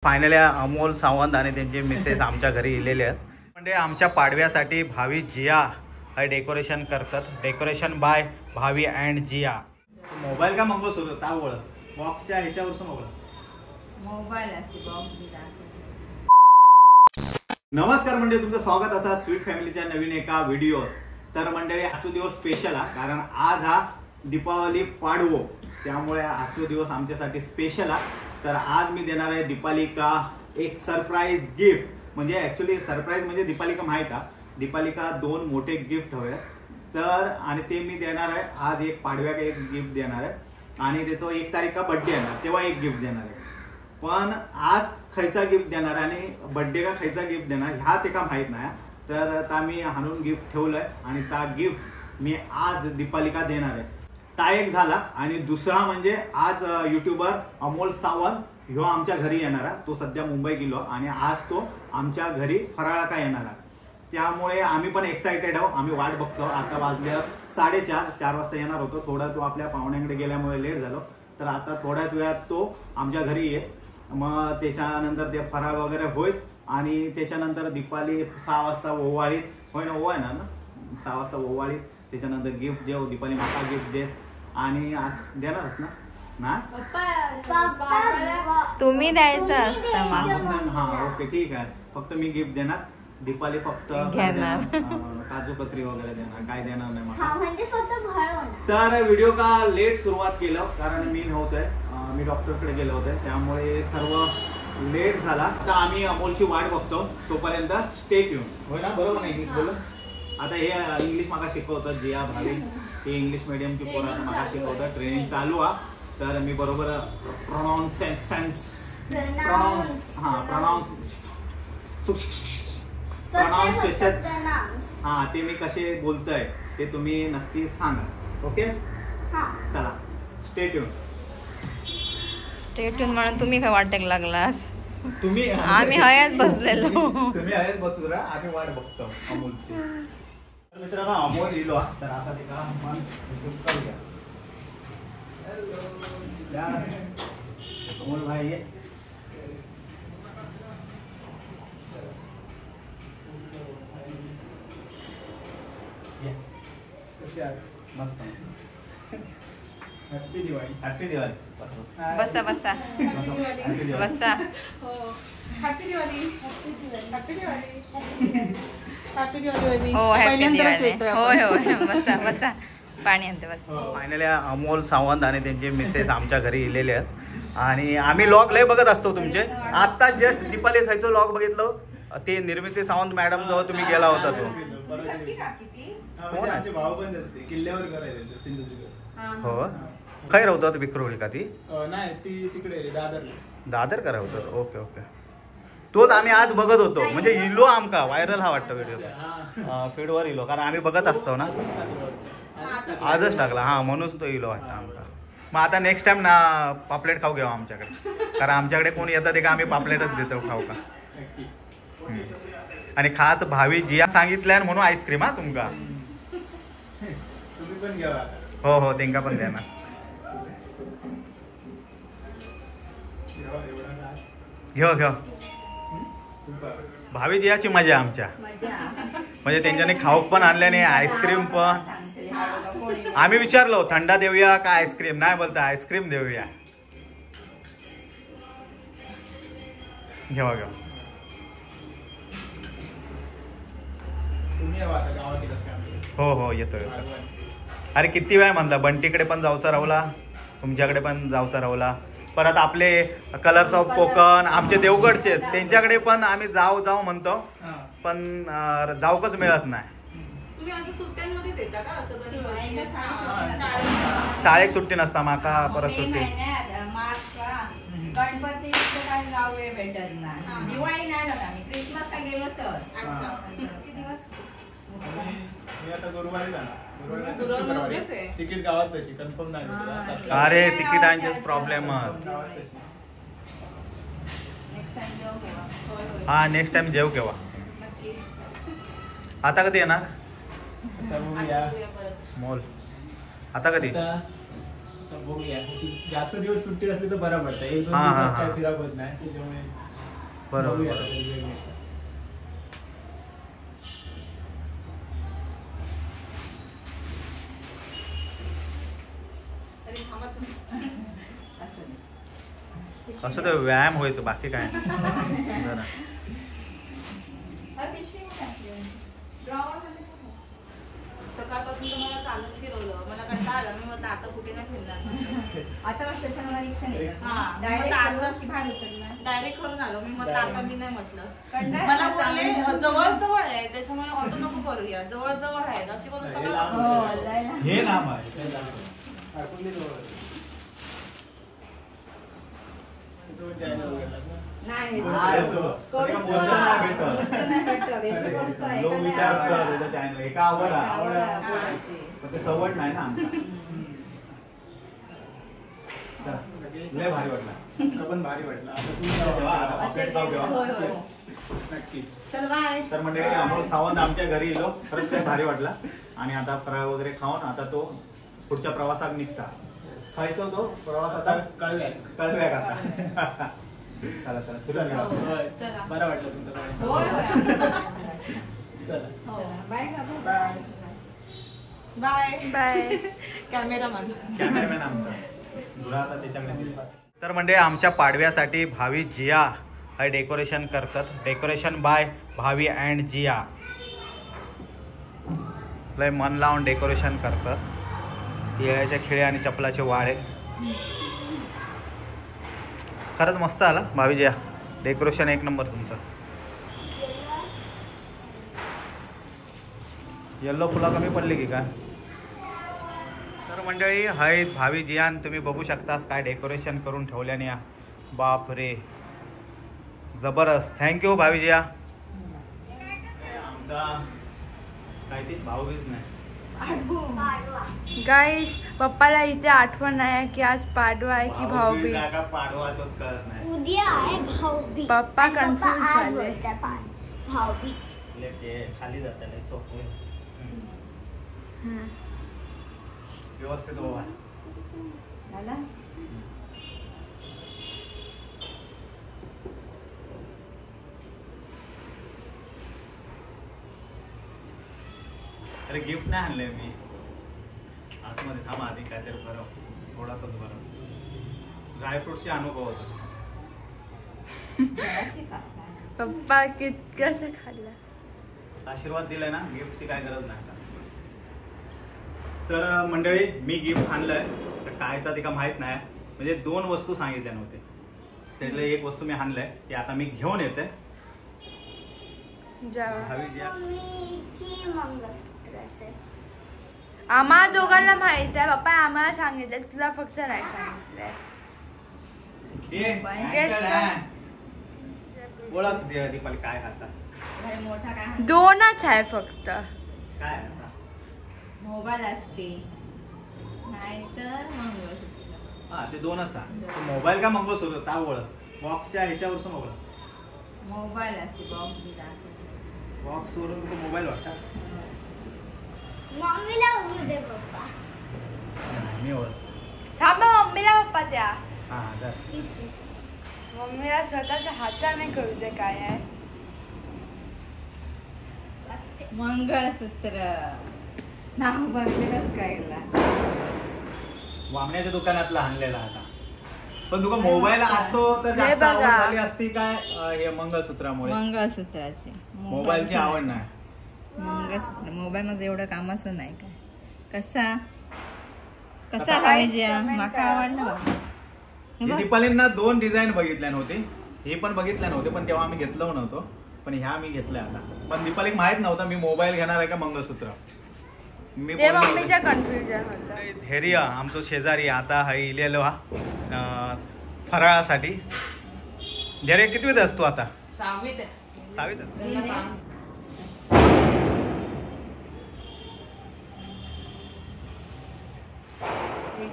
Finally Amol Sawant आणि त्यांचे Mrs आमच्या घरी इलेले आहेत. म्हणजे आमच्या पाडव्यासाठी भावी जिया हे डेकोरेशन करतात. डेकोरेशन बाय भावी अँड जिया. मोबाईल का मंगो सुरू तावळ बॉक्सच्या ह्याच्यावरच मोबाईल असते बॉक्स दिला. नमस्कार मंडळी, तुमचं स्वागत असा स्वीट फॅमिलीच्या नवीन एका व्हिडिओ. तर मंडळी आजचा दिवस स्पेशल आहे, कारण आज हा दीपावली पाडवो, त्यामुळे आजचा दिवस आमच्यासाठी स्पेशल आहे. तर आज मी देणार आहे दीपालिका एक सरप्राईज गिफ्ट. म्हणजे ऍक्च्युली सरप्राईज म्हणजे दीपालिका माहित आहे, दीपालिका दोन मोठे गिफ्ट हवे तर, आणि ते मी देणार आहे आज. एक पाडव्या एक गिफ्ट देणार आहे आणि त्याचं 1 तारीखा बर्थडे येणार तेव्हा एक गिफ्ट देणार आहे. पण आज खायचा गिफ्ट देणार आणि बर्थडे का खायचा गिफ्ट देणार ह्या ते का माहित नाही. तर आता मी हाणून गिफ्ट ठेवलंय आणि त्या गिफ्ट मी आज दीपालिका देणार आहे. ता एक झाला. आणि दुसरा म्हणजे आज युट्यूबर अमोल सावंत ह्यो आमच्या घरी येणार आहे. तो सध्या मुंबई गेलो आणि आज तो आमच्या घरी फराळा का येणार आहे. त्यामुळे आम्ही पण एक्साइटेड आहोत. आम्ही वाट बघतो. आता वाजले 4:30 वाजता येणार होतो. थोडा तो आपल्या पाहुण्यांकडे गेल्यामुळे लेट झालो. तर आता थोड्याच वेळात तो आमच्या घरी ये. मग त्याच्यानंतर ते फराळ वगैरे होईल आणि त्याच्यानंतर दीपाली 6 वाजता ओवाळीत होय ना, ओवाळ ना 6 वाजता ओवाळीत. त्याच्यानंतर गिफ्ट देऊ दीपाली, माका गिफ्ट दे आणि आज देणारच ना ना तुम्ही द्यायचं असतं. हा ओके ठीक आहे. फक्त मी गिफ्ट देणार. दीपाली फक्त काजू कतरी वगैरे देणार, काय देणार नाही मला. तर व्हिडिओ का लेट सुरुवात केलं कारण मी नव्हतोय, मी डॉक्टरकडे गेलो होते, त्यामुळे सर्व लेट झाला. तर आम्ही अमोलची वाट बघतो. तोपर्यंत स्टे ट्यून. होय ना, बरोबर नाही इंग्लिश बोल. आता हे इंग्लिश माका शिकवतात जिया भावी, हे इंग्लिश मीडियमची पोरं माका शिकवतात. ट्रेनिंग चालू आहे. तर मी बरोबर प्रोनाऊन्स हा ते मी कसे बोलतोय ते तुम्ही नक्की सांगा. ओके चला स्टे ट्यून म्हणून तुम्ही काय वाटेक लागलास. तुम्ही आम्ही हयात बसलेलो. तुम्ही हयात बसू द्या, आम्ही वाट बघतो अमोलची. तर मित्रांनो अमोल लिहिलो. तर आता ते का मन करूया. अमोल भाई ये. मस्त हॅपी दिवाळी. हॅपी दिवाळी. बसा बसा बसा. हॅपी दिवाळी. हो हॅपी दिवाळी. होय होय बसा बसा. पाणी आणते बस. फायनली अमोल सावंत आणि त्यांचे मिसेस आमच्या घरी इलेले आहेत आणि आम्ही लॉग लय बघत असतो तुमचे. आता जस्ट दीपाली खायचं लॉग बघितलं. ते निर्मिती सावंत मॅडम जवळ तुम्ही गेला होता तो. भाऊ पण असते किल्ल्यावर करायचं सिंधुदुर्ग. हो काय राहतात विक्रोळी का ती? नाही ती तिकडे दादर करा होतं. Okay okay. तोच आम्ही आज बघत होतो. म्हणजे इलो आमका व्हायरल हा वाटतं व्हिडिओ फीडवर इलो, कारण आम्ही बघत असतो ना. आजच टाकला हा म्हणूनच तो इलो वाटतं आमका. मग आता नेक्स्ट टाइम ना पापलेट खाऊ घेऊ आमच्याकडे, कारण आमच्याकडे कोणी येतं ते का आम्ही पापलेटच देतो खाऊ का. आणि खास भावी जिया सांगितल्यान म्हणून आईस्क्रीम हा तुमका. तुम्ही पण घ्या. हो हो त्यांना पण द्या ना. घेऊ भावी जियाची मजा आमच्या. म्हणजे त्यांच्याने खाऊक पण आणल्याने आईस्क्रीम पण. आम्ही विचारलो थंडा देऊया का आईस्क्रीम, नाही बोलता आईस्क्रीम देऊया. घेवा हो हो येतो. अरे किती वेळ म्हणला, बंटीकडे पण जाऊचा राहुला, तुमच्याकडे पण जाऊचा राहुला. परत आपले कलर्स ऑफ कोकण आमचे देवगडचे त्यांच्याकडे पण आम्ही जाऊ म्हणतो, पण जाऊकच मिळत नाही. शाळेक सुट्टी नसता माका. परत सुट्टी गणपती जाऊ वेळ भेटत नाही. दिवाळी नाही जात आम्ही, क्रिसमस का गेलो तर. तिकीट गावात तशी कन्फर्म नाही. अरे तिकिटांचेच प्रॉब्लेम. हा नेक्स्ट टाइम जेव केव्हा. आता कधी येणार मोल? आता कधी? बघूया. जास्त दिवस सुट्टी असली तर बरं पडतं. 1-2 दिवसात काय फिरा होत नाही, त्याच्यामुळे बरोबर. असं तर व्यायाम होईल बाकी काय नाही. जरा सकाळपासून तर मला चालत फिरवलं, मला कंटाळा आला. मी म्हटलं आता कुठे नाही फिरणार. आता स्टेशनला रिक्षा डायरेक्ट करून आलो. मी म्हटलं आता मी नाही म्हटलं. मला बोलले जवळ जवळ आहे त्याच्यामुळे ऑटो नको करूया, जवळ जवळ आहे अशी करून सगळं हे नाम आहे. सवड नाही ना आमचा. लय भारी वाटला. पण भारी वाटला. नक्कीच. तर म्हणजे अमोल सावंत आमच्या घरी येलो, खरंच काय भारी वाटला. आणि आता फराळ वगैरे खाऊन आता तो पुढच्या प्रवासात निघता. खायचा तो प्रवास आता कळव्याक आता. चला चला फिरून घ्या. बरं वाटलं तुमचं. Bye bye. कॅमेरामॅन आमचा त्याच्याकडे. तर म्हणजे आमच्या पाडव्यासाठी भावी जिया हे डेकोरेशन करतात. डेकोरेशन बाय भावी अँड जिया. लय मन लावून डेकोरेशन करतात. येळ्याच्या खिळे आणि चपलाचे वाळे. खरंच मस्त आला भावी जिया. डेकोरेशन एक नंबर तुमचं. येल्लो फुला कमी पडली की काय. तर मंडळी हाय भावी जियान तुम्ही बघू शकतास काय डेकोरेशन करून ठेवल्याने. बाप रे जबरदस्त. थँक्यू भावी जिया. आमचा काय ते भाऊबीज नाही गाईस. पप्पाला इथे आठवण आहे की आज पाडवा आहे की भाऊबीज. पाडवा तोच कळत नाही. उद्या आहे भाऊबीज. पप्पा कन्फ्युज झाले. भाऊबीज खाली जात व्यवस्थित उभा. अरे गिफ्ट नाही आणलंय मी. आतमध्ये थांबा आधी काहीतरी बरं थोडासाच बरं. ड्रायफ्रुट्सचे अनुभव होतो. पप्पा कसं खाल्लं. आशीर्वाद दिलाय ना, गिफ्टची काय गरज नाही. तर मंडळी मी गिफ्ट आणलंय. तर काय तर ते का माहित नाही. म्हणजे 2 वस्तू सांगितल्या नव्हते. त्यातलं एक वस्तू मी आणलंय ते आता मी घेऊन येते. आम्हा दोघांना माहित आहे. पप्पा आम्हाला सांगितलं, तुला फक्त नाही सांगितलंय. ओळख दीपाली काय खाता. 2च आहे फक्त. काय असा मोबाईल असते नाहीतर मंगळसूत्र. हा ते 2च आहे. मोबाईल का मंगळसूत्र ता ओळख. बॉक्सच्या ह्याच्यावर मोबाईल असते. बॉक्स वरून तो मोबाईल वाटता. मम्मीला उघडू दे पप्पा. मी ओळख. थांबा मम्मीला पप्पा द्या. हा मम्मीला स्वतःच्या हाताने करू दे काय आहे. मंगळसूत्र नाव बघलेलंच काय. वामण्याच्या दुकानातला आणलेला आता. पण तुका मोबाईल असतो तर जास्त आवड झाली असती काय हे मंगळसूत्रामुळे. मंगळसूत्राचे मोबाईलची आवड नाही. मंगळसूत्र मोबाईल मध्ये एवढं कामाचं नाही काय. कसा पाहिजे माका आवडलं. दीपालींना 2 डिझाईन बघितल्या नव्हते. हे पण बघितल्या नव्हते पण तेव्हा आम्ही घेतलो नव्हतो. पण ह्या मी घेतल्या आता. पण दीपालीक माहित नव्हतं मी मोबाईल घेणार आहे का मंगळसूत्र. मी मम्मीच्या कन्फ्युजन होतं. धैर्य आमचं शेजारी आता हा इलेलो हा फराळासाठी. धैर्य कितवीत असतो आता. 6वीत.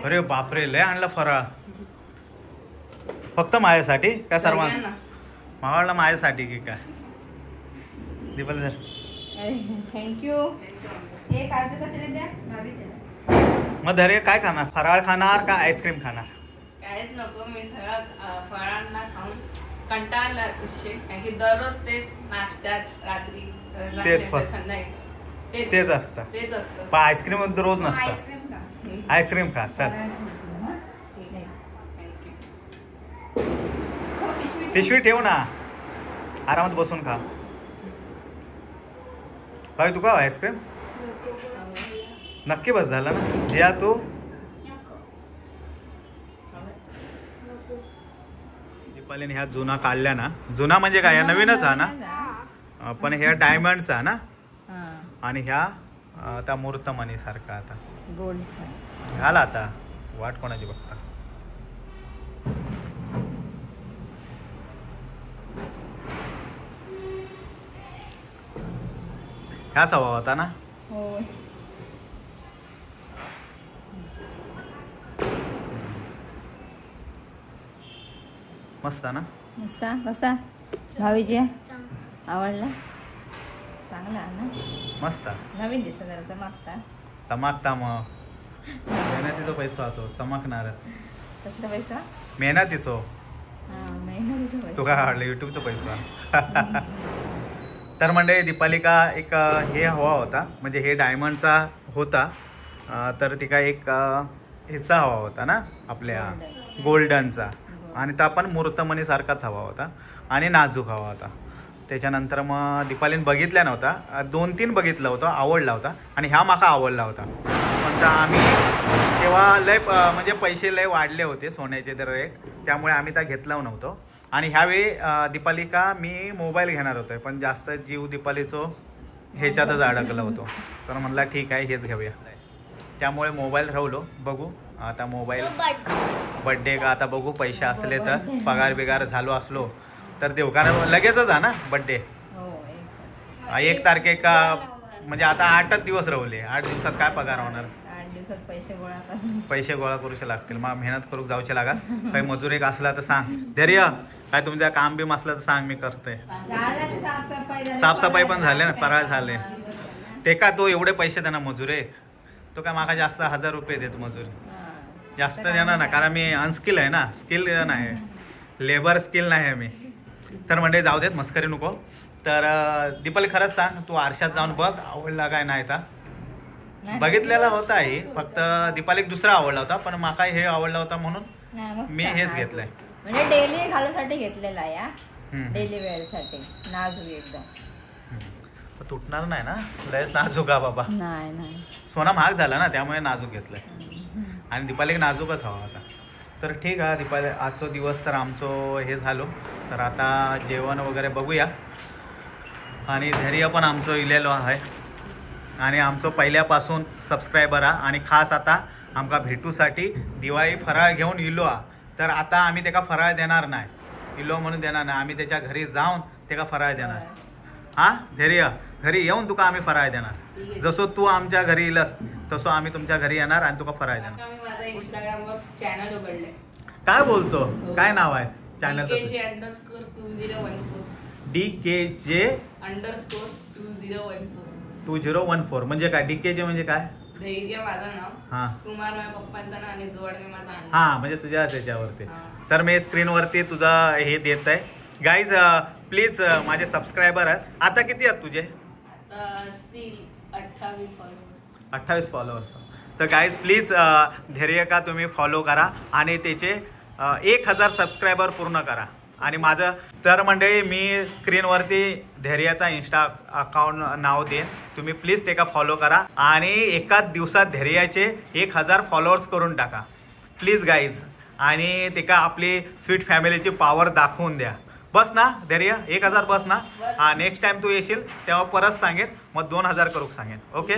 अरे बापरे लय आणला फराळ. फक्त माझ्यासाठी काय सर्वांना. मावळला माझ्यासाठी की काय. Deepali sir thank you. हे काजू कतरी द्या. मग धैर्य काय खाणार. फराळ खाणार का आईस्क्रीम खाणार. काहीच नको. मी सगळं फळांना खाऊन कंटाळला कारण की दररोज तेच नाश्त्यात रात्री संध्याकाळी तेच असतं. तेच असतं. पण आईस्क्रीम रोज नसतं. आईस्क्रीम खा चल. पिशवी ठेव ना, आरामात बसून खा. भाई तू का आईस्क्रीम नक्की बस झाला ना जिया तू. दीपालीने ह्या जुना काढल्या ना. जुना म्हणजे काय, ह्या नवीनच हा ना, पण ह्या डायमंडच हा ना. आणि ह्या आता मूर्त मनी सारखा आता गोल्ड घाला. आता वाट कोणाची बघता. ह्याच हवा होता ना. होय. मस्त ना. मस्त. कसा भावीजी आवडला? चांगला ना. मस्त नवीन दिसत जरा चमकता. चमकता मग मेहनतीचा पैसा होतो, चमकणारच. कसला पैसा? मेहनतीचो. मेहनतीचा पैसा. तू काय आवडलं युट्यूबचा पैसा. तर म्हणजे दीपालिका एक हे हवा होता, म्हणजे हे डायमंडचा होता. तर ती काय एक ह्याचा हवा होता ना आपल्या गोल्डनचा. आणि तो पण मूर्तमणी सारखाच हवा होता आणि नाजूक हवा होता. त्याच्यानंतर मग दीपालीने बघितल्या नव्हता, 2-3 बघितलं होतं, आवडला होता. आणि ह्या माका आवडला होता. पण आम्ही तेव्हा लय म्हणजे पैसे लय वाढले होते सोन्याचे दर एक, त्यामुळे आम्ही त्या घेतलं नव्हतं. आणि ह्यावेळी दीपालिका मी मोबाईल घेणार होतोय, पण जास्त जीव दीपालीचो ह्याच्यातच अडकलं होतो. तर म्हणला ठीक आहे हेच घेऊया. त्यामुळे मोबाईल ठेवलो. बघू आता मोबाईल बड्डे का आता बघू, पैसे असले तर पगार बिगार झालो असलो तर देऊ. कारण लगेचच आहे ना बड्डे. 1 तारखेका म्हणजे आता 8च दिवस राहिले. 8 दिवसात काय पगार होणार. 8 दिवसात पैसे गोळा करूचे लागतील. मग मेहनत करू जाऊचे लागा. काही मजूर एक असला तर सांग. धैर्य काय तुमचं काम बिम असलं तर सांग, मी करते. साफसफाई पण झाले ना, फराळ झाले. ते का तो एवढे पैसे देणार मजुरे, तो काय माका जास्त 1000 रुपये देतो मजुरी. जास्त देणार ना, कारण मी अनस्किल आहे ना, स्किल नाही, लेबर स्किल नाही आहे मी. तर म्हणजे जाऊ देत, मस्करी नको. तर दीपाली खरंच सांग, तू आरशात जाऊन बघ आवडला काय नाही. तर बघितलेला होता ही, फक्त दीपालीक दुसरा आवडला होता, पण माका हे आवडला होता म्हणून मी हेच घेतलंय. म्हणजे डेली घालूसाठी घेतलेला आहे, डेली वेअर साठी. नाजूक एकदम, तुटणार नाही ना. लयच नाजूक आहे बाबा. नाही सोना महाग झाला ना, त्यामुळे नाजूक घेतलंय. आणि दीपालीक नाजूकच हवा होता. तर ठीक आहे दीपाली, आजचा दिवस तर आमचं हे झालो. तर आता जेवण वगैरे बघूया. आणि धैर्य पण आमचं इलेलो आहे. आणि आमचं पहिल्यापासून सबस्क्रायबर आहे. आणि खास आता आमका भेटूसाठी दिवाळी फराळ घेऊन इलो आ. तर आता आम्ही त्याला फराळ देणार नाही, इलो म्हणून देणार नाही. आम्ही त्याच्या घरी जाऊन त्याला फराळ देणार. हा धैर्य, घरी येऊन तुका आम्ही फराळ देणार. जसं तू आमच्या घरी येलस तसं आम्ही तुमच्या घरी येणार आणि तुका फराळ देणार. माझा इंस्टाग्रामवर चॅनल उघडले. काय बोलतो? काय नाव आहे चॅनल? DKJ _2014. 2014 म्हणजे काय? DKJ म्हणजे काय? धैर्य माझं नाव, हा, कुमार माझ्या पप्पांचं नाव आणि जोडगे माझा. हा म्हणजे तुझ्या त्याच्यावरती. तर मी स्क्रीनवरती तुझा हे देत आहे. गाईज प्लीज माझे सबस्क्रायबर आहेत. आता किती आहेत तुझे? आता स्टील 28 फॉलोअर्स. तर गाईज प्लीज धैर्य का तुम्ही फॉलो करा आणि त्याचे 1000 सबस्क्रायबर पूर्ण करा. आणि माझं तर मंडळी मी स्क्रीनवरती धैर्याचा इंस्टा अकाउंट नाव देईन, तुम्ही प्लीज ते का फॉलो करा. आणि एकाच दिवसात धैर्याचे 1000 फॉलोअर्स करून टाका प्लीज गाईज. आणि ते का आपली स्वीट फॅमिलीची पॉवर दाखवून द्या. बस ना धैर्य, 1000 बस ना. हा, नेक्स्ट टाइम तू येशील तेव्हा परत सांगेन, मग 2000 करू सांगेन. ओके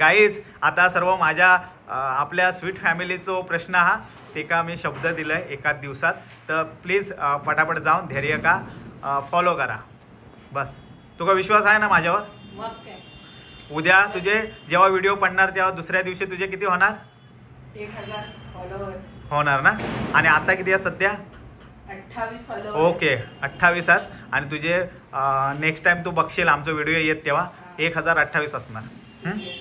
गाईज, आता सर्व माझ्या आपल्या स्वीट फॅमिलीचा प्रश्न हा ते का मी शब्द दिलाय एकाच दिवसात. तर प्लीज पटापट जाऊन धैर्य का फॉलो करा. बस, तुका विश्वास आहे ना माझ्यावर? उद्या तुझे जेव्हा व्हिडिओ पडणार तेव्हा दुसऱ्या दिवशी तुझे किती होणार? 1000 फॉलोअर होणार ना. आणि आता किती आहे सध्या? 28 फॉलोअर. ओके 28 आहेत. आणि तुझे नेक्स्ट टाइम तू बघशील आमचा व्हिडिओ येत तेव्हा 1028 असणार.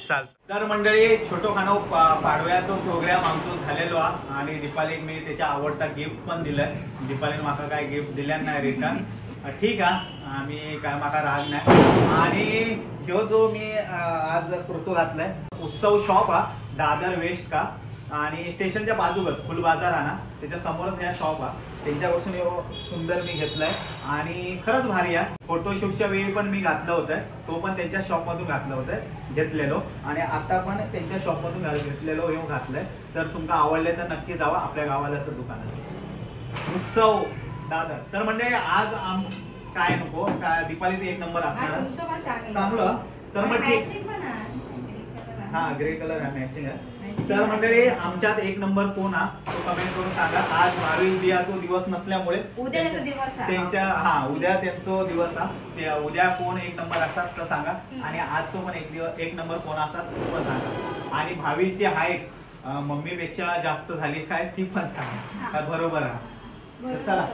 चाल तर मंडळी छोटो खानो पाडव्याचो प्रोग्राम आमचो झालेलो हा आणि दीपालीक मी त्याच्या आवडता गिफ्ट पण दिलाय. दीपालीन म्हाका काय गिफ्ट दिल्या नाही रिटर्न. ठीक हा, आम्ही काय म्हाका राग नाही. आणि ह्यो जो मी आज कुर्तो घातलाय उत्सव शॉप हा दादर वेस्ट का आणि स्टेशनच्या बाजूलाच फुल बाजार हा ना त्याच्या समोरच ह्या शॉप हा. त्यांच्यापासून सुंदर मी घेतलाय आणि खरंच भारी आहे. फोटोशूटच्या वेळी पण मी घातलं होतं, तो पण त्यांच्या शॉप मधून घातलं होतं घेतलेलो आणि आता पण त्यांच्या शॉप मधून घेतलेलो हे घातलंय. तर तुमका आवडले तर नक्की जावा आपल्या गावाला असं दुकानात उत्सव दादर. तर म्हणजे आज काय नको काय दीपालीचे एक नंबर असणार चांगलं. तर मग हा ग्रे कलर हा मॅचिंग आहे. तर मंडळी आमच्यात एक नंबर कोण हा तो कमेंट करून सांगा. आज भावी बियाचो दिवस नसल्यामुळे त्यांच्या उद्या त्यांचा दिवस हा उद्या कोण एक नंबर असतात तर सांगा आणि आजचो पण एक नंबर कोण असतात तो पण सांगा. आणि भावीची हाईट मम्मीपेक्षा जास्त झाली काय ती पण सांगा. बरोबर आहे. चला